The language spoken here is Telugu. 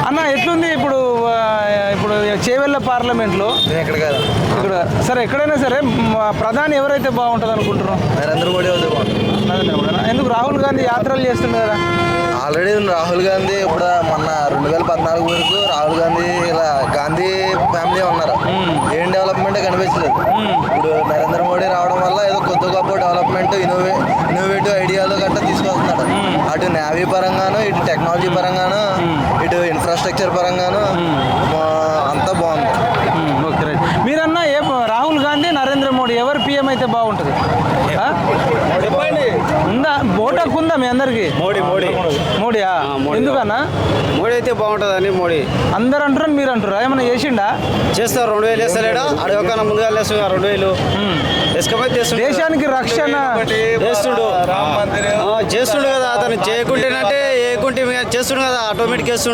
అన్న ఎట్లుంది ఇప్పుడు ఇప్పుడు చేవెళ్ళ పార్లమెంట్లో ఎక్కడ కాదు ఇక్కడ సరే ఎక్కడైనా సరే ప్రధాని ఎవరైతే బాగుంటుంది అనుకుంటున్నాం? నరేంద్ర మోడీ అవుతుంది బాగుంటుంది. నరేంద్ర మోడీ. ఎందుకు రాహుల్ గాంధీ యాత్రలు చేస్తుండే కదా? ఆల్రెడీ రాహుల్ గాంధీ ఇప్పుడు మొన్న 2014 వరకు రాహుల్ గాంధీ ఇలా గాంధీ ఫ్యామిలీ ఉన్నారు. ఏం డెవలప్మెంట్ కనిపించలేదు. ఇప్పుడు నరేంద్ర మోడీ రావడం వల్ల ఏదో కొత్త గొప్ప డెవలప్మెంట్ ఇన్నోవేటివ్ ఐడియాలు గట్రా తీసుకొస్తున్నాడు. అటు నేవీ పరంగాను, ఇటు టెక్నాలజీ పరంగాను, ఇటు ఇన్ఫ్రాస్ట్రక్చర్ పరంగాను అంతా బాగుంది. Okay right. మీరన్నా రాహుల్ గాంధీ నరేంద్ర మోడీ ఎవరు పిఎం అయితే బాగుంటుంది? ఉందా ఓటకు ఉందా మీ అందరికి? మోడీయా? ఎందుకన్నా మోడీ అయితే బాగుంటుందని మోడీ అందరు అంటారు, మీరు అంటారా? ఏమన్నా చేసిండా? చేస్తారు. 2000 వేస్తలేడా? అడగకన్నా ముందుగా వేస్తుంది 2000 వేసుకపోతే దేశానికి రక్షణ చేస్తుడు కదా. అతను చేయకుంటేనంటే ఏకుంటే చేస్తుండు కదా, ఆటోమేటిక్ వేస్తుండు.